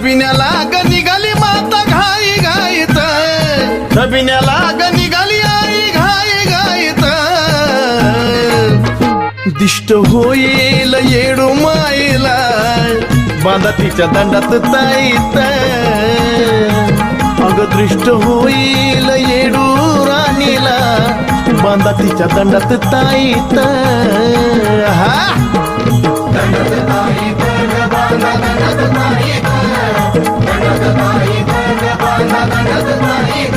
छबिन्याला ग निघाली माता घाई घाईत, छबिन्याला ग निघाली आई घाई घाईत, दिष्ट होईल येडू माईला बांधा तिच्या दंडात ताईत, अग दृष्ट होईल येडू राणीला बांधा तिच्या दंडात ताईत. हा दंडात ताईत ग बांधा दंडात ताईत, दंडात ताईत ग बांधा दंडात ताईत.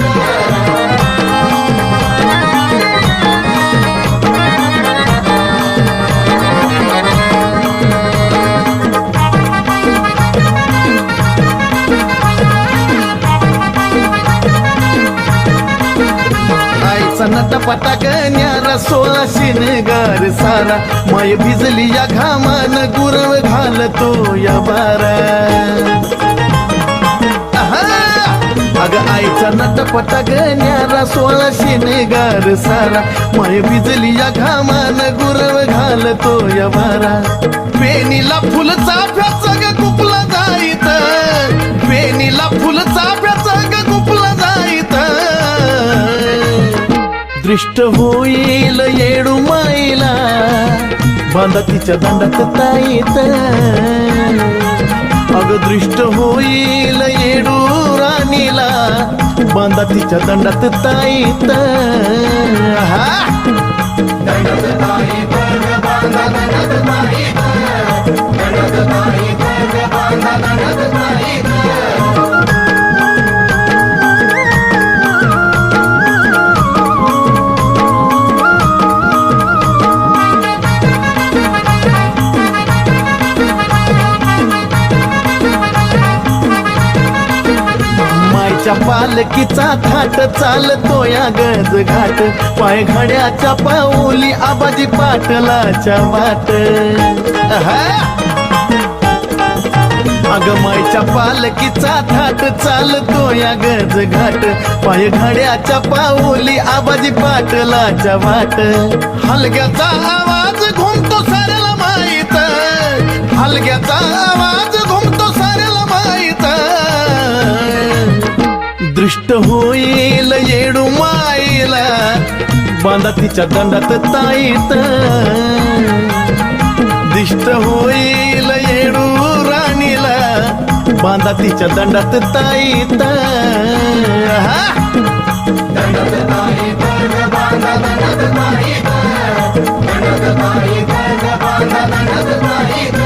नटपटा गण्यारा 16 शिनगार सारा, माय भिजली या घामान गुरव घालतो या बारा. अग आईचा नटपटा गण्यारा 16 शिनगार सारा, माय भिजली या घामान गुरव घालतो या बारा. पेनीला फुल चाफ्याचा ग कुपला जाईत, पेनीला फुल चाफ्याचा ग कुपला जाईत, दृष्ट होईल येडू माईला बांधा तिच्या दंडात ताईत, अग दृष्ट होईल येडू राणीला बांधा तिच्या दंडात ताईत. हा दंडात ताईत ग बांधा दंडात ताईत, दंडात ताईत ग बांधा दंडात ताईत. पालकीचा थाट चालतो या गज घाट, पाय घड्याच्या पाऊली आबाजी पाटलाच्या वाट. अगमाईच्या पालकीचा थाट चालतो या गज घाट, पाय घड्याच्या पाऊली आबाजी पाटलाच्या वाट. हलग्याचा आवाज घुमतो साऱ्याला माहीत, हलग्याचा आवाज घुमतो साऱ्याला माहीत, दृष्ट होईल येडू माईला बांधा तिच्या दंडात ताईत, दिष्ट होईल येडू राणीला बांधा तिच्या दंडात ताईत. हा दंडात ताईत ग बांधा दंडात ताईत, दंडात ताईत ग बांधा दंडात ताईत.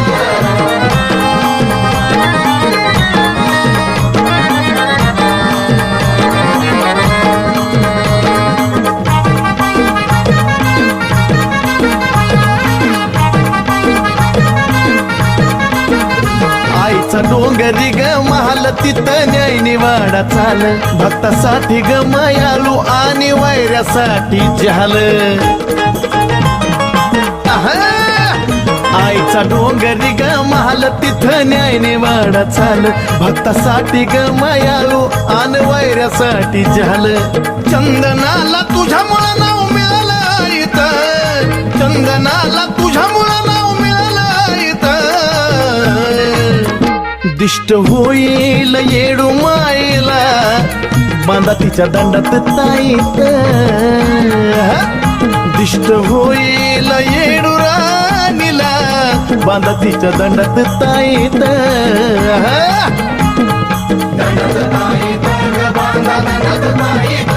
डोंगरी ग महाल तिथं न्याय निवाडा चाल, भक्तासाठी ग मायालू आणि वैऱ्यासाठी जहाल. आईचा डोंगरी ग महाल तिथं न्याय निवाडा चाल, भक्तासाठी ग मायालू आणि वैऱ्यासाठी जहाल. चंदनाला तुझ्यामुळं नाव मिळालं इथं, चंदनाला तुझ्यामुळं नाव मिळालं इथं, दिष्ट होईल येडू माईला बांधा तिच्या दंडात ताईत, दिष्ट होईल येडू राणीला बांधा तिच्या दंडात ताईत. दंडात ताईत ग बांधा दंडात ताईत,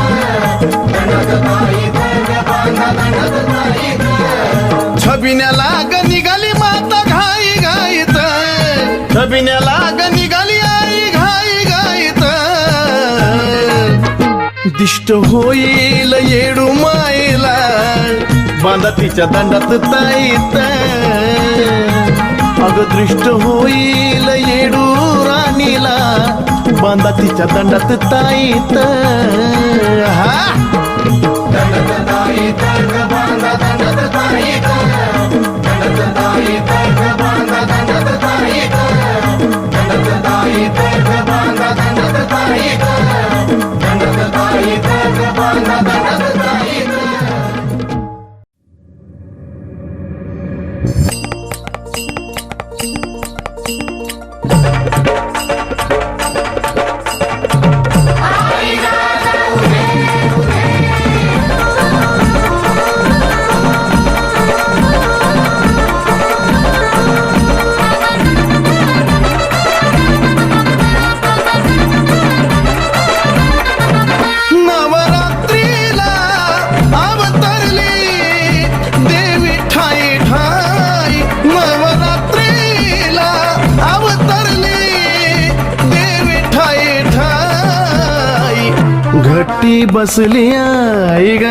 दंडात ताईत ग बांधा दंडात ताईत. छबिन्याला ग निघाली माता घाई घाईत, छबिन्याला ग निघाली आई घाई घाईत, दिष्ट होईल येडू माईला बांधा तिच्या दंडात ताईत, अग दृष्ट होईल येडू राणीला बांधा तिच्या दंडात ताईत. हा दंडात ताईत ग बांधा दंडात ताईत, दंडात ताईत ग बांधा दंडात ताईत, दंडात ताईत ग बांधा दंडात ताईत, दंडात ताईत ग बांधा दंडात ताईत. घट्टी बसली आई ग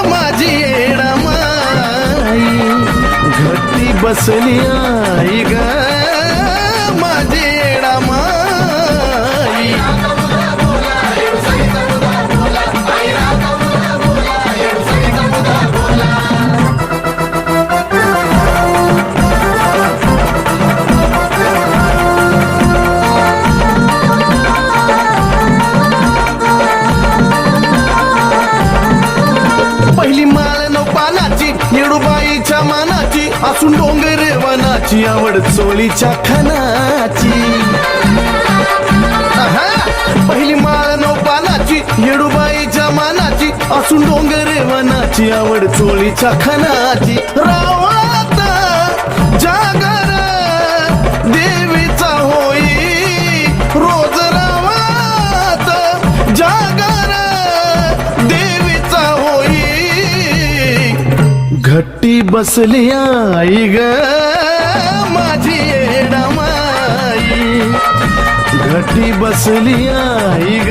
माझी येडामाई, घट्टी बसली आई ग माझी येडामाई. पहिली माळ नऊ पानाची येडूबाईच्या मानाची, असून डोंगर वनाची आवड चोळीच्या खणाची. पहिली माळ नऊ पानाची येडूबाईच्या मानाची, असून डोंगर वनाची आवड चोळीच्या खणाची. रावात जागर देवीचा होई रोज, रावात जागर देवीचा होई. घट्टी बसली आई ग माझी येडामाई, घट्टी बसली आई ग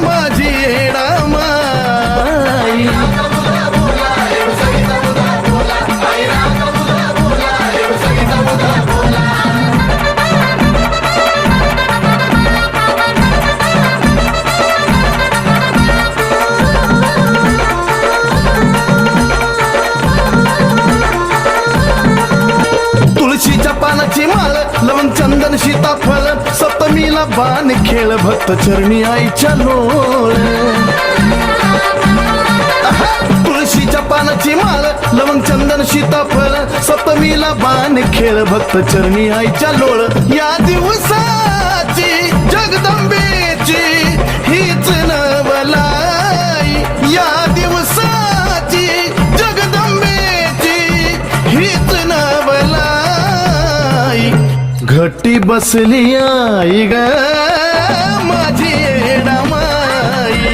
माझी येडामाई. तुळशीच्या पानाची माळ लवंग चंदन सीताफळ, सप्तमीला बाण खेळ भक्त चरणी आईच्या लोळ. तुळशीच्या पानाची माळ लवंग चंदन सीताफळ, सप्तमीला बाण खेळ भक्त चरणी आईच्या लोळ. या दिवसाची जगदंबेची हीच नवलाई, या दिवसाची जगदंबेची हीच नवलाई. घट्टी बसली आई ग माझी येडामाई,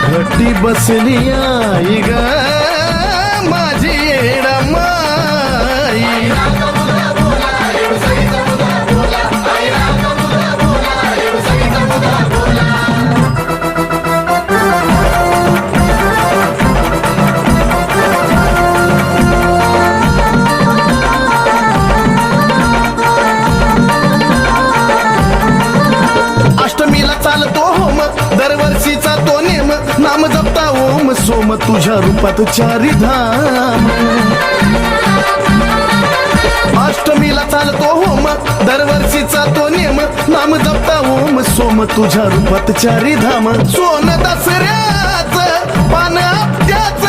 घट्टी बसली आई ग माझी येडामाई. अष्टमीला चालतो होम दरवर्षीचा तो नेम, नाम जपता ओम सोम तुझ्या रूपात चारी धाम. अष्टमीला चालतो होम दरवर्षीचा तो नेम, नाम जपता ओम सोम तुझ्या रूपात चारी धाम. सोन दसऱ्याच पान आपट्याच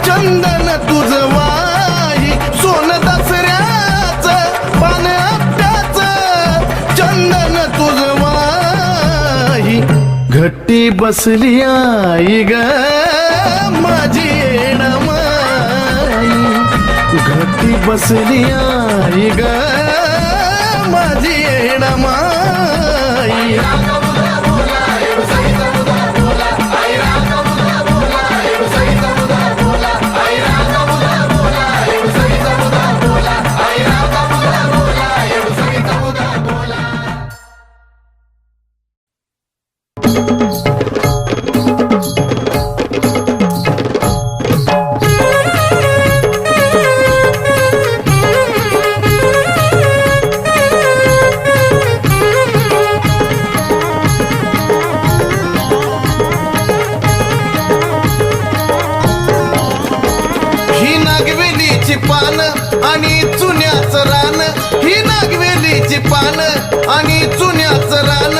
चंदन तुझ वाही, सोन दसऱ्याच पान आपट्याच चंदन तुझ वाही. घट्टी बसली आई ग माझी येडामाई, घट्टी बसली आई ग माझी येडामाई. पान आणि चुन्याचं रान, ही नागवेलीची पान आणि चुन्याचं रान.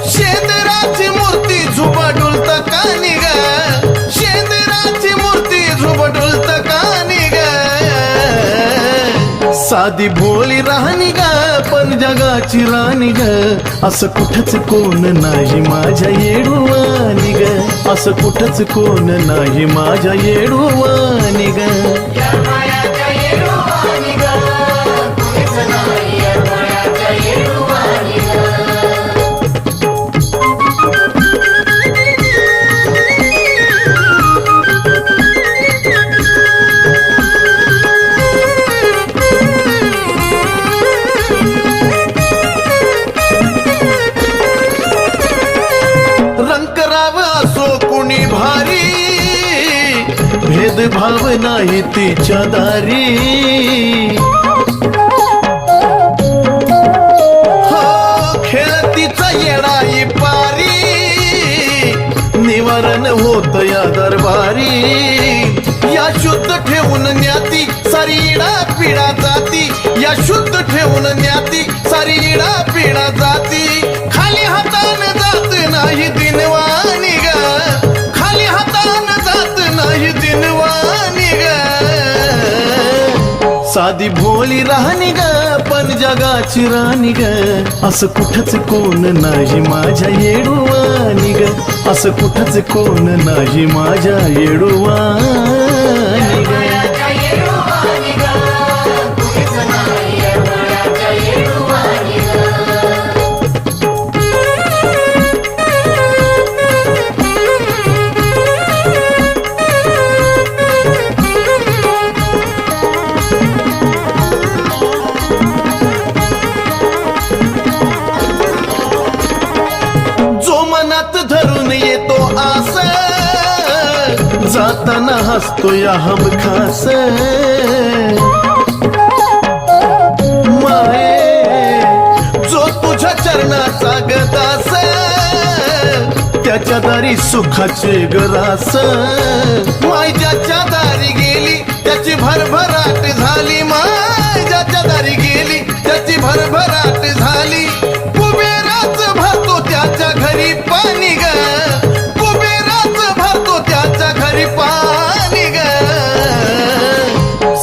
शेंदराची मूर्ती झुबडुलत कानी ग, शेंदराची मूर्ती झुबडुलत कानी ग. साधी भोळी राहणी ग पण जगाची राणी ग, असं कुठंच कोण नाही माझ्या येडूवानी ग, असं कुठंच कोण नाही माझ्या येडूवानी ग. भेदभाव नाही तिच्या दारी हो खेळतीचा येडाई पारी निवारण होत या दरबारी या शुद्ध ठेवून न्याती सारी इडा पिढा जाती या शुद्ध ठेवून न्याती सारी इडा पिढा जाती खाली हातान जात नाही दिनवानी ग खाली हातान जात नाही दिनवानी ग साधी भोळी राहणी ग पण जगाची राणी ग असं कुठंच कोण नाही माझ्या येडुवानी ग असं कुठंच कोण नाही माझ्या येडुवानी ग धरून येतो आस जाताना हसतो या हमखास माये जो तुझ्या चरणाचा गदास त्याच्या दारी सुखाचे गरास माय ज्याच्या दारी गेली त्याची भरभराट झाली माय ज्याच्या दारी गेली त्याची भरभराट झाली कुबेराच भरतो त्याच्या घरी पाणी ग कुबेराच भरतो त्याच्या घरी पाणी ग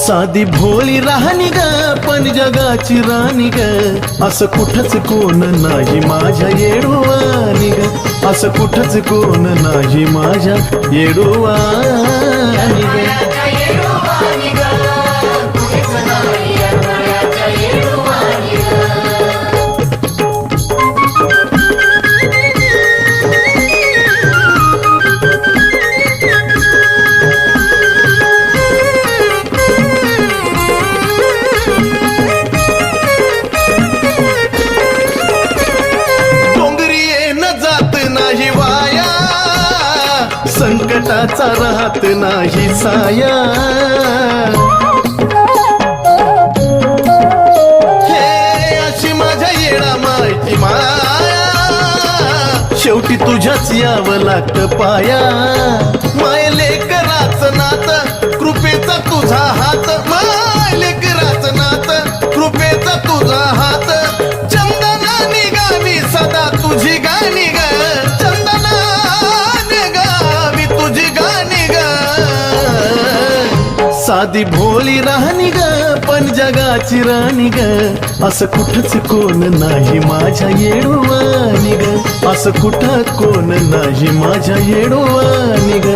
साधी भोळी राहणी ग पण जगाची राणी ग असं कुठंच कोण नाही माझ्या येडुवानी ग असं कुठंच कोण नाही माझ्या येडुवानी ग संकटाचा राहत नाही साया हे अशी माझ्या येडा माहिती माया शेवटी तुझ्याच यावं लागतं पाया माय लेकराचं नात कृपेचा तुझा हात माय लेकराचं नात कृपेचा तुझा हात चंदनानी गावी सदा तुझी गाणी ग चंदना साधी भोळी राहणी ग पण जगाची राणी ग असं कुठंच कोण नाही माझ्या येडुवानी ग असं कुठं कोण नाही माझ्या येडुवानी ग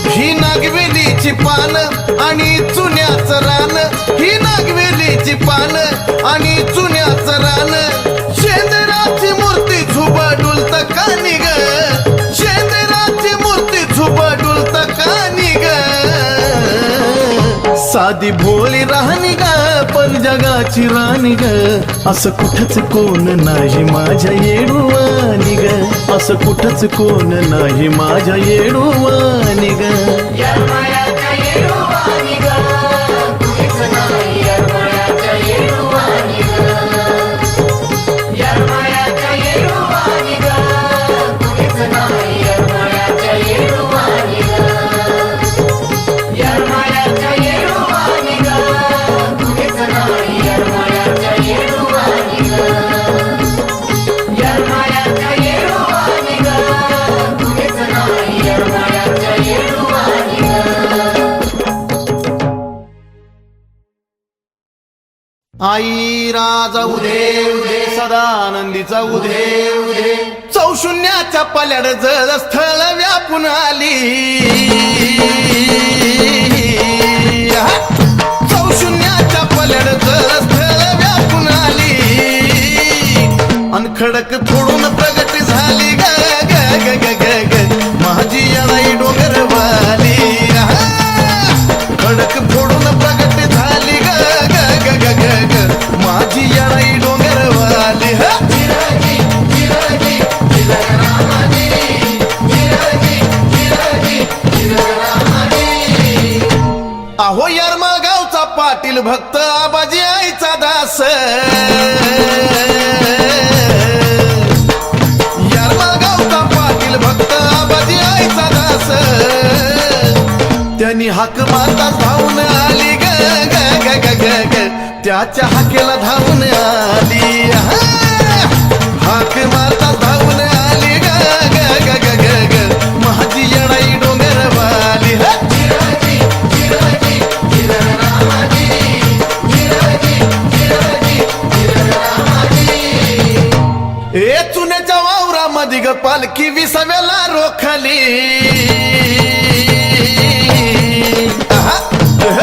ही नागवेलीची पान आणि चुन्याचं रान ही नागवेलीची पान आणि चुन्याचं रान शेंदराची मूर्ती झुबाडूल तकानी ग शेंदराची मूर्ती झुबाडूल तकानी ग साधी भोळी राहणी ग पण जगाची राणी ग असं कुठंच कोण नाही माझ्या येडुवानी ग असं कुठंच कोण नाही माझ्या येडुवानी ग आई राजा उदे उदे सदानंदीचा उदे उदे चौशून्याच्या पल्याड जळ स्थळ व्यापून आली चौशून्याच्या पल्याड जळ स्थळ व्यापून आली अन खडक फोडून प्रगट झाली ग ग ग ग ग ग माझी येणाई डोंगरवाली खडक फोडून प्रगट झाली ग ग ग ग ग ग माझी येणाई डोंगरवाली पाटील भक्त आबाजी आईचा दास यारमाळगावचा पाटील भक्त आबाजी आईचा दास त्यांनी हाक मारताच धावून आली ग ग ग ग ग ग त्याच्या हाकेला धावून आली हाक मारताच धावून आली ग ग ग ग ग ग माझी येणाई डोंगरवाली ए चुन्याच्या वावरामध्ये ग पालखी विसाव्याला रोखली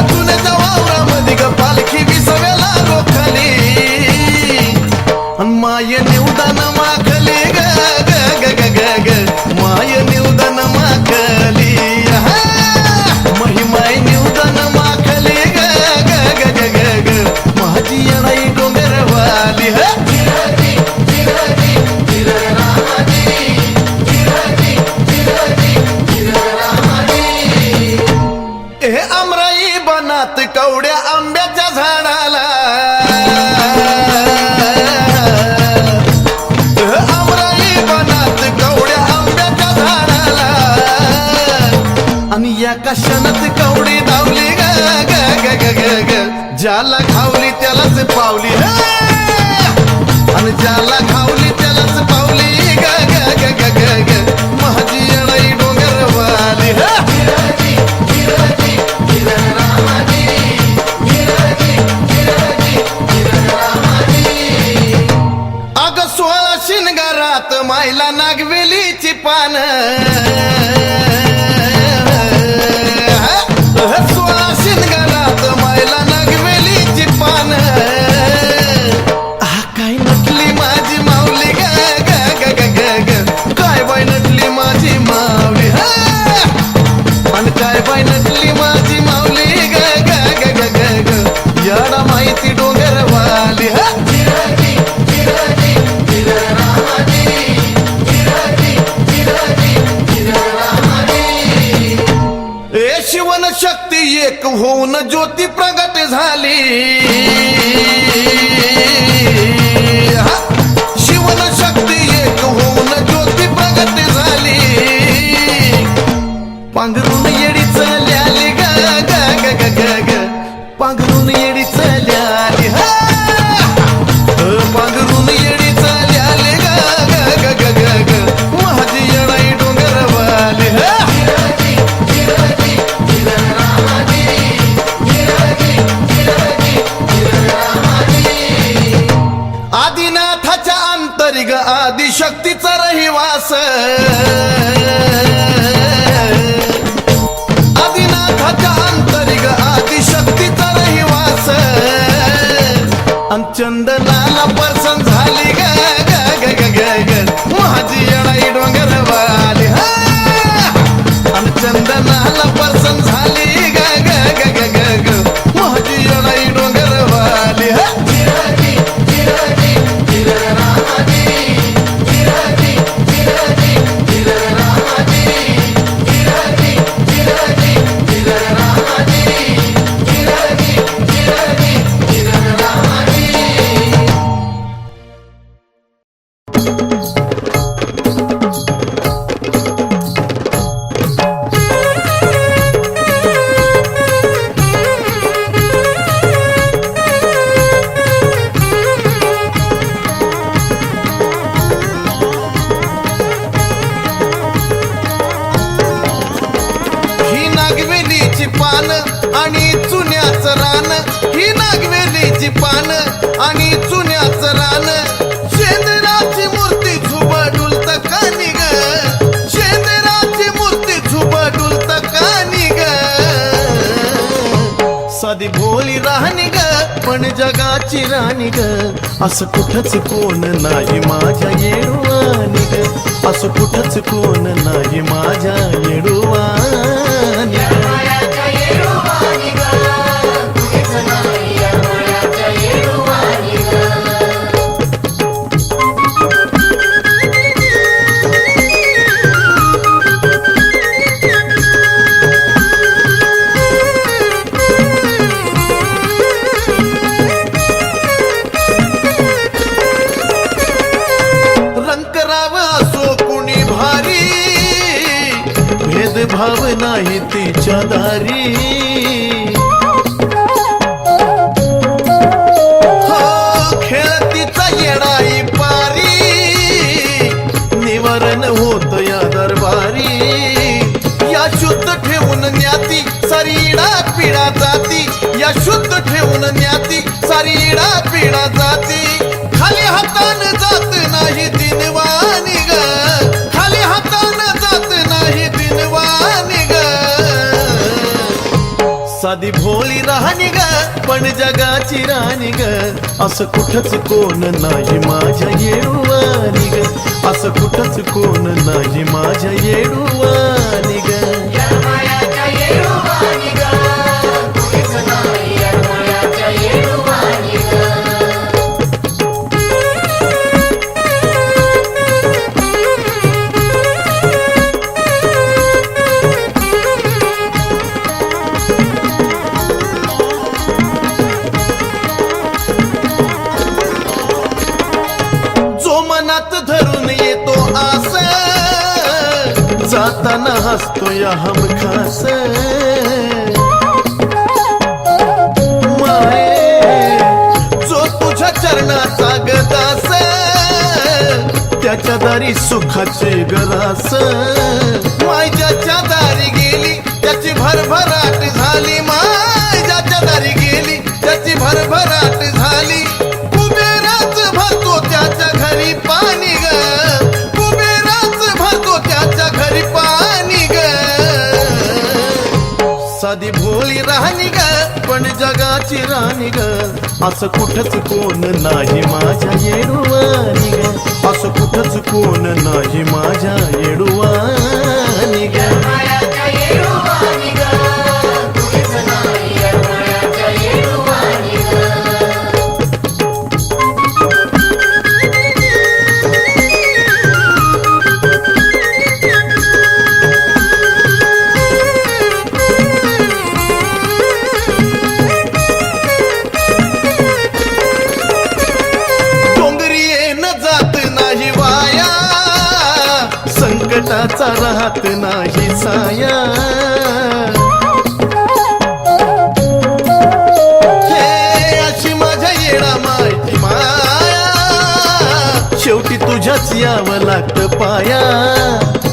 चुन्याच्या वावरामध्ये ग पालखी विसाव्याला रोखली माय निवदान माखली ग ग ग ग ग ग माय निवदान माखली महिमाय निवदान माखली ग ग ग ग ग ग माझी येणाई डोंगरवाली हे आमराई बनात कवड्या आंब्याच्या झाडाला आमराई बनात कवड्या आंब्याच्या झाडाला आणि या कशानत कवडी धावली ग ग ग ग ग ग ज्याला खावली त्यालाच पावली आणि ज्याला खावली त्यालाच पावली ग ग ग ग ग ग माझी येणाई डोंगरवाली अग 16 शिनगारात मायला नागवेलीची पान 16 शिनगारात मायला नागवेलीची पान काय नटली माझी माऊली ग ग ग ग ग ग काय बाय नटली माझी माऊली आणि काय बाय नटली माझी माऊली ग ग ग ग ग ग याडा माहिती डोंगरवाली ए शिवन शक्ती एक होऊन ज्योती प्रगट झाली शिवन शक्ती एक होऊन ज्योती प्रगट झाली पांघरून येडी चल्याली ग ग ग ग ग ग पांघरून येडी चल्याली पांघरून येडी चल्याली ग ग ग ग ग ग माझी येणाई डोंगरवाली आदिनाथाच्या अंतरिग आदिशक्तीचा रहिवास आदिनाथाच्या अंतरिग आदिशक्तीचा रहिवास चंदनाला परसन झाली ग ग ग ग ग ग माझी येणाई डोंगरवाली आणि चंदनाला परसन झाली ग ग ग ग ग ग माझी येणाई डोंगरवाली पान आणि चुन्याचं रान ही नागवेलीची पान आणि चुन्याचं रान शेंदराची मूर्ती झुबडूल तकानी ग शेंदराची मूर्ती झुबडूल तकानी ग साधी भोली राहणी ग पण जगाची राणी ग असं कुठंच कोण नाही माझ्या येडुवानी ग असं कुठंच कोण नाही माझ्या येडुवानी ग भाव नाही तिच्या दारी हो खेळतीचा येणाई पारी निवारण होत या दरबारी या शुद्ध ठेवून न्याती सारी इडा पिढा जाती या शुद्ध ठेवून न्याती सारी इडा पिढा जाती खाली हातान जात नाही दिनवानी ग खाली हातान जात नाही दिनवानी ग साधी भोळी राहणी ग पण जगाची राणी ग असं कुठंच कोण नाही माझ्या येडूवानी ग असं कुठंच कोण नाही माझ्या येडूवानी ग धरून येतो आस जाताना हसतो या हमखास माये जो तुझ्या चरणाचा गदास त्याच्या दारी सुखाचे गलास माय ज्याच्या दारी गेली त्याची भरभराट झाली माय ज्याच्या दारी गेली त्याची भरभराट झाली कुबेराच भरतो त्याच्या घरी पाणी ग कुबेराच भरतो त्याच्या घरी पाणी ग साधी भोळी राहणी ग पण जगाची राणी ग असं कुठंच कोण नाही माझ्या येडूवानी ग असं कुठंच कोण नाही माझ्या येडूवानी ग संकटाचा राहत नाही साया हे अशी माझ्या येडा माहिती माया शेवटी तुझ्याच यावं लागतं पाया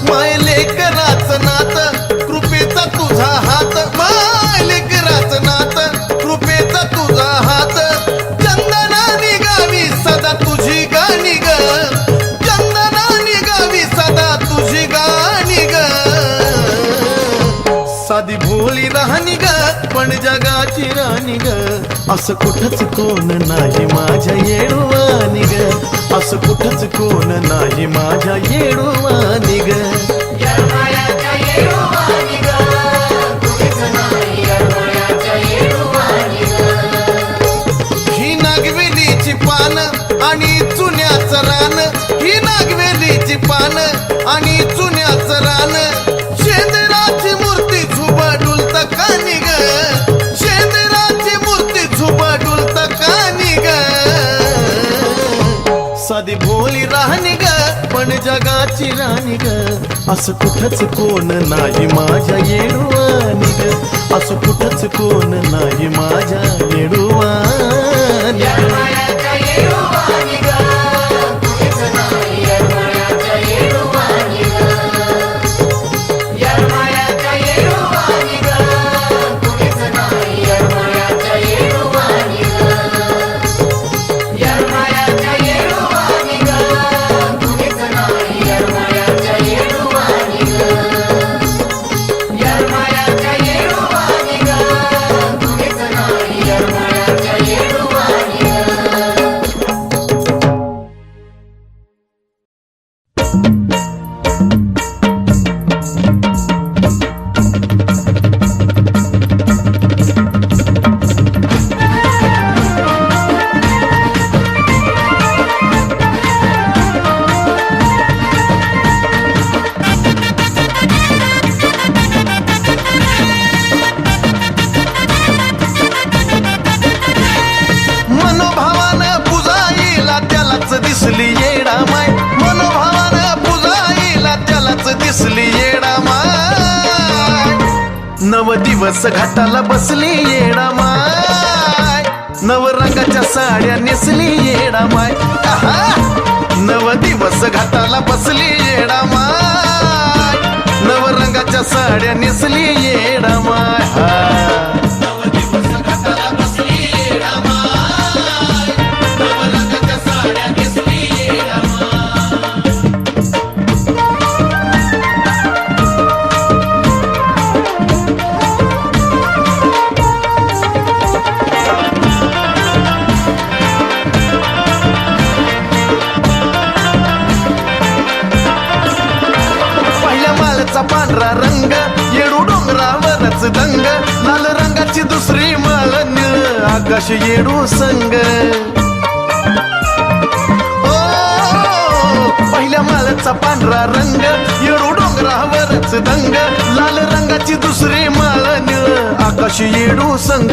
माय लेकराचं नात कृपेचा तुझा हात माय लेकराचं नात कृपेचा तुझा हात चंदनानी गावी सदा तुझी गाणी ग साधी भोळी राहणी ग पण जगाची राणी ग असं कुठंच कोण नाही माझ्या येडूवानी ग असं कुठंच कोण नाही माझ्या येडूवानी ग ही नागवेलीची पान आणि चुन्याचं रान ही नागवेलीची पान आणि चुन्याचं रान शेंदराची मूर्ती झुबा डुलता कानी ग शेंदराची मूर्ती झुबा डुलता कानी ग साधी भोळी राहणी ग पण जगाची राणी ग असं कुठंच कोण नाही माझ्या येडूवानी ग असं कुठंच कोण नाही माझ्या येडूवानी ग दिसली येडा माय नव दिवस घाटाला बसली येडा माय, नव रंगाच्या साड्या नेसली येडा माय. नव दिवस घाटाला बसली येडा माय, नव रंगाच्या साड्या नेसली येडा माय. पांढरा रंग येडू डोंगरावरच दंग, लाल रंगाची दुसरी माळ निळ आकाश येडू संग. ओ पहिल्या माळचा पांढरा रंग येडू डोंगरावरच दंग, लाल रंगाची दुसरी माळ निळ आकाश येडू संग.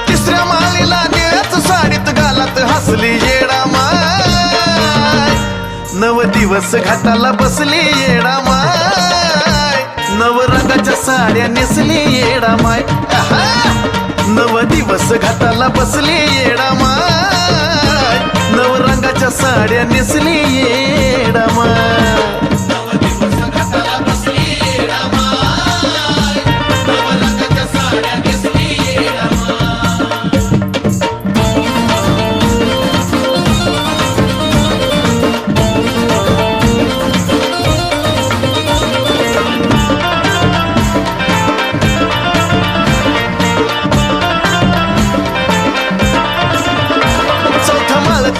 तिसऱ्या माळीला निळ्याच साडीत गालात हसली येडा माय, नव दिवस घाटाला बसली येडा माय, नव रंगाच्या साड्या नेसली येडा माय. नव दिवस घाटाला बसली येडा माय, नव रंगाच्या साड्या नेसली येडा माय.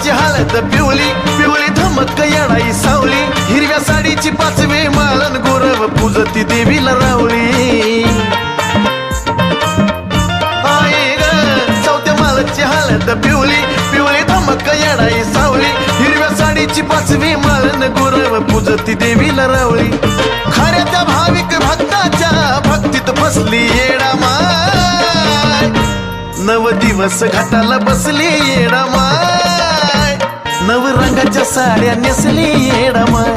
हळद पिवली पिवली धमक येडाई सावली, हिरव्या साडीची पाचवी माळन गोरव पूजती देवीला रावळी. आई ग चौथ्या माळची हळद पिवली पिवली धमक येडाई सावली, हिरव्या साडीची पाचवी माळन गोरव पूजती देवीला रावळी. खऱ्या त्या भाविक भक्ताच्या भक्तीत फसली येडा माय, नव दिवस घाटाला बसली येडा माय, नव रंगाच्या साड्या नेसली येडा माय.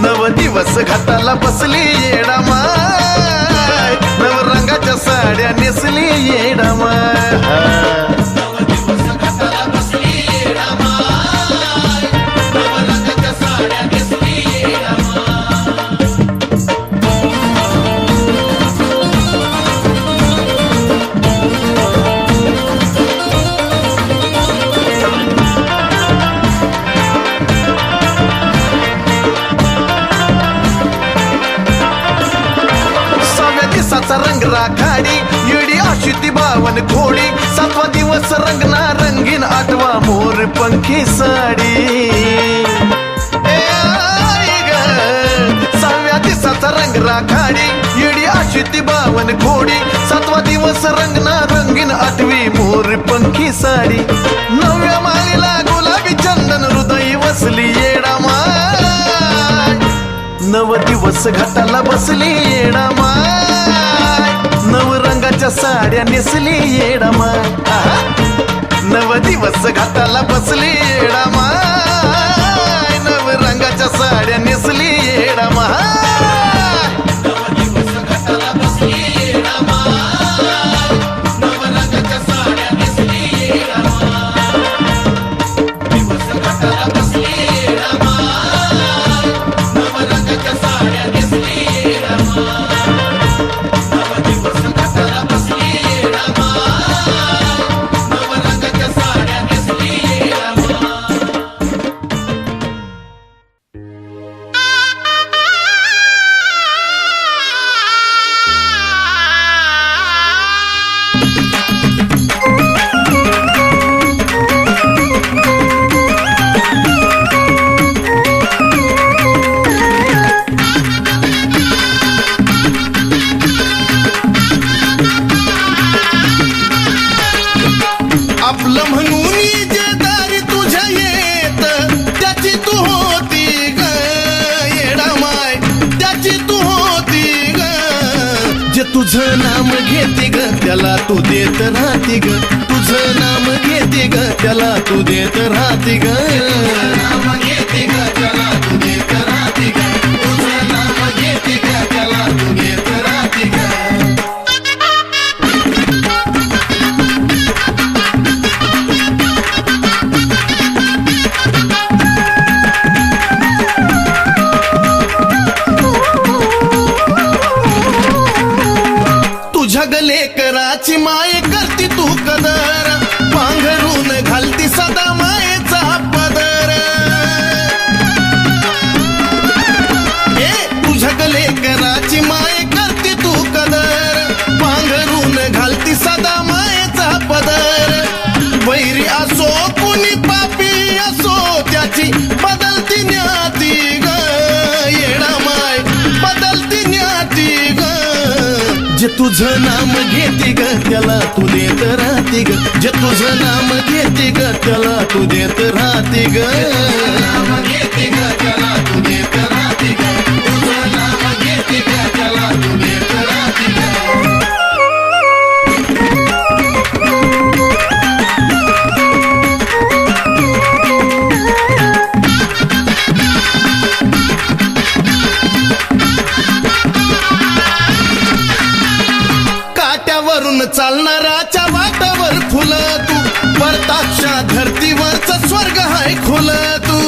नव दिवस घाटाला बसली येडा माय, नव रंगाच्या साड्या नेसली येडा माय. रंग राखाडी येडी अशी ती बावन खोडी, सातवा दिवस रंगना रंगीन आठवा मोर पंखी साडी. सहाव्या दिवसाचा रंग राखाडी येडी अशी ती बावन खोडी, सातवा दिवस रंगना रंगीन आठवी मोर पंखी साडी. नवव्या माळीला गुलाबी चंदन हृदय वसली येडा माय, नव दिवस घाटाला बसली येडा माय, नव रंगाच्या साड्या नेसली येडा माय. नव दिवस घाटाला बसली येडा माय, नव रंगाच्या साड्या नेसली येडा माय. तुझं नाम घेते ग त्याला तू देत राहते ग, तुझं नाम घेते ग त्याला तू देत राहते ग, नाम घेते ग त्याला तू देत राहते ग, तुझं नाम घेते ग त्याला तू देत राहते ग. कराची माय करती तू कदर पांघरून घालती सदा मायेचा पदर तुझ्या गले कराची माय करती तू कदर पांघरून घालती सदा मायेचा पदर वैरी असो कुणी पापी असो त्याची बदलती न्याती ग येडा माय बदलती न्याती ग जे तुझं नाम घेते ग त्याला तू देत राहते ग जे तुझं नाम घेते ग त्याला तू देत राहते ग नाम घेते ग त्याला तू देत राहते ग तुझं नाम घेते ग त्याला तू देत राहते ग चालणाराच्या वाटावर फुल तू परताक्षा धरतीवरच स्वर्ग हाय खुल तू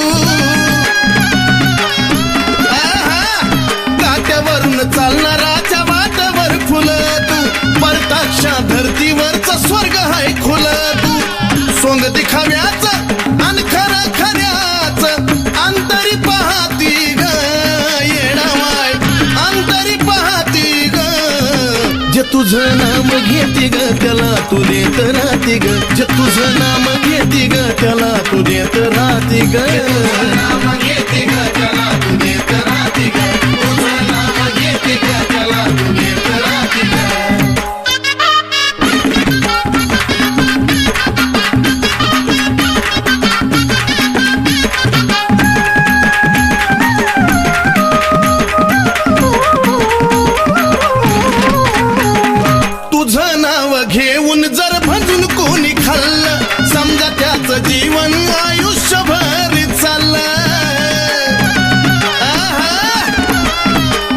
काट्यावरून चालणाराच्या वाटावर फुल तू परताक्षा धरतीवरच स्वर्ग हाय खुल तू सोंग दिखाव्याच आणि खरं खऱ्याच अंतरी पाहती ग येडावाय अंतरी पाहती ग जे तुझं नाम घेते ग त्याला तू देत राहते ग जे तुझं नाम घेते ग त्याला तू देत राहते ग नाम घेते ग त्याला तू देत राहते ग तुझं नाम घेते ग त्याला तू देत राहते ग तुझं नाव घेऊन जर भजून कोणी खाल्लं समजा त्याचं जीवन आयुष्यभर चाललं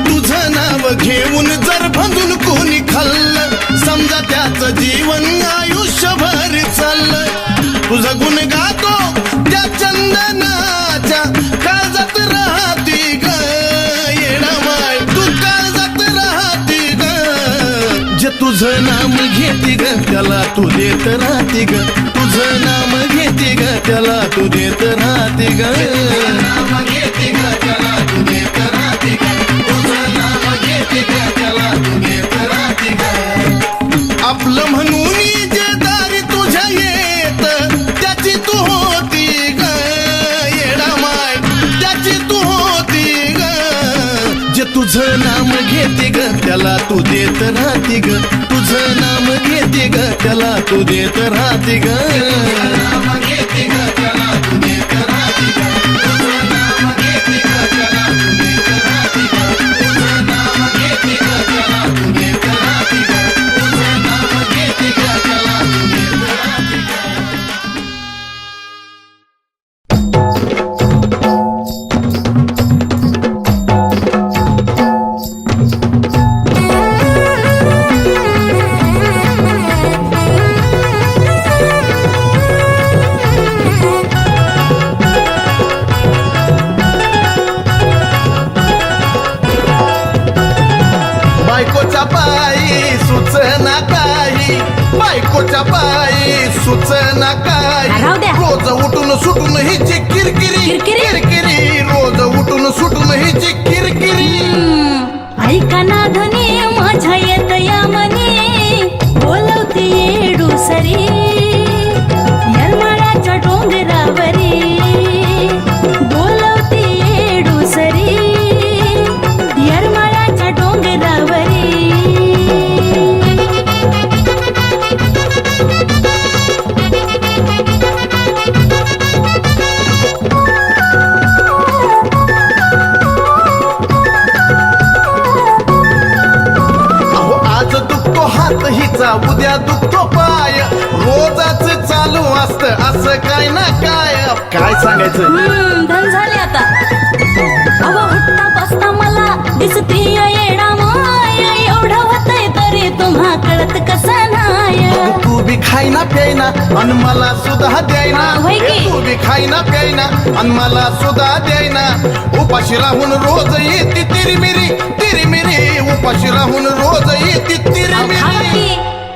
तुझं नाव घेऊन जर भजून कोणी खाल्लं समजा त्याचं जीवन आयुष्यभर चाललं तुझं गुण गातो त्या चंदनाच्या काळजात राहती ग येडामाय तू काळजात राहती ग जे तुझं नाम घेते ग त्याला तू देत राहते ग तुझं नाम घेते ग त्याला तू देत राहते ग नाम घेते ग त्याला तू देत राहते ग तुझं नाम घेते ग त्याला तू देत राहते ग आपलं म्हणून जे दारी तुझ्या येत त्याची तू होती ग येडामाय त्याची तू होती ग जे तुझं नाम घेते ग त्याला तू देत राहते ग तुझं नाम घेते ग त्याला तू देत राहते ग नाम घेते ग त्याला तू देत राहते ग तुझं नाम घेते ग त्याला तू देत राहते ग तुझं नाम घेते ग त्याला तू देत राहते ग तुझं नाम घेते ग त्याला तू देत राहते ग बायकोच्या पायी सुचना काही बायकोच्या पायी सुचना काही राहू द्या. रोज उठून सुटून हिची किरकिरी किरकिरी रोज उठून सुटून हिची किरकिरी ऐका ना धनी माझ्या येत या मनी बोलवते येडूसरी यरमाळ्याच्या डोंगरावरी बोलवते येडूसरी यरमाळ्याच्या डोंगरावरी हात हिचा उद्या दुखतो पाय रोजाच चालू असत असं काय ना काय सांगायचं धन झाले आता अहो उठता बसता मला दिसते येडा माय एवढं होतंय तरी तुम्हा कळत कसं नाय तू बी खाईना प्यायना अन मला सुद्धा द्यायना होय की? तू बी खाईना प्यायना अन मला सुद्धा द्यायना उपाशी राहून रोज येते तिरमिरी उपाशी राहून रोज येते तिरमिरी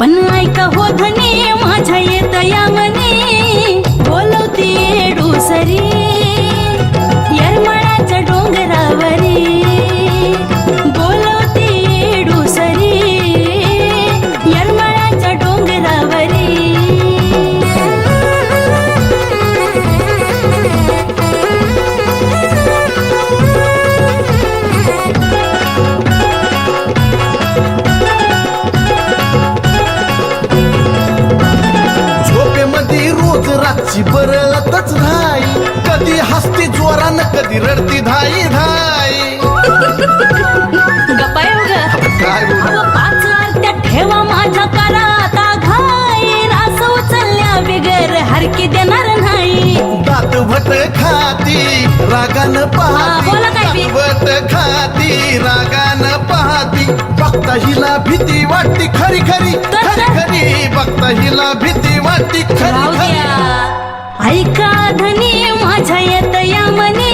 पण ऐका हो धनी माझ्या येत या मनी बोलवती येडूसरी येरमाळ्याच्या डोंगरावरी बोलवती येडूसरी येरमाळ्याच्या डोंगरावरी झोपेमध्ये रोज रातची बरळतच धाई, कधी हसती जोरानं कधी रडती धाई धाई. गप्पा ग काय बोलू? अहो, 5 आरत्या ठेवा माझ्या कराता घाई रास उचलल्या बिगर हरकी देणार नाही. दात भट खाती रागानं हा, पाहती, बोला काय बी? दात भट खाती रागानं पाहती, बघता हिला भीती वाटती खरी खरी तर- खरी खरी, बघता हिला भीती वाटती खरी राहू खरी. द्या. ऐका धनी माझ्या येत या मनी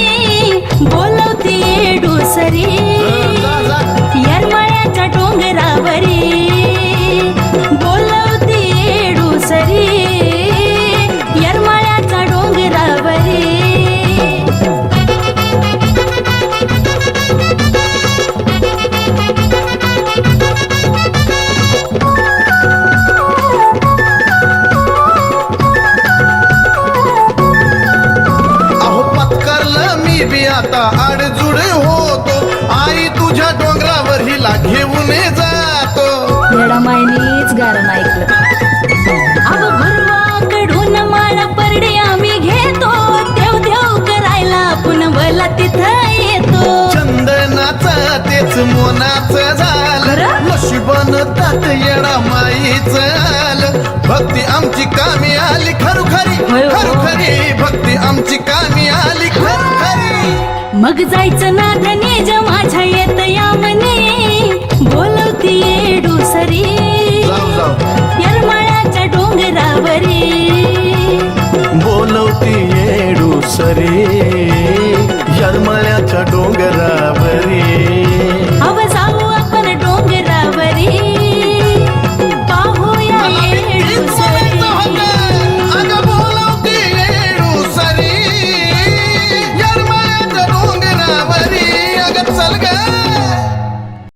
बोलवती येडूसरी जा, जा. येरमाळ्याच्या डोंगरावरी बोलवती येडूसरी येरमाळ्याच्या डोंगरावरी. अहो पत्करलं मी बी आता आडजुड होतो, आई तुझ्या डोंगरावर हिला घेऊन जातो. येडामायनीच गाणं ऐकलं. अहो गुरुवाकडून माळा परडे आम्ही घेतो, देव देव करायला पुनवला तिथं येतो. चंदनाचा तेच मोनाचं झालं, खरं? नशिबान तात येडा माईच आलं. भक्ती आमची कामी आली खरोखरी होय, हो. खरोखरी, भक्ती आमची कामी आली खरोखरी. मग जायचं ना धनीज माझ्या येत या मनी बोलवती येडूसरी जाऊ जाऊ येरमाळ्याच्या डोंगरावरी बोलवती येडू सरी.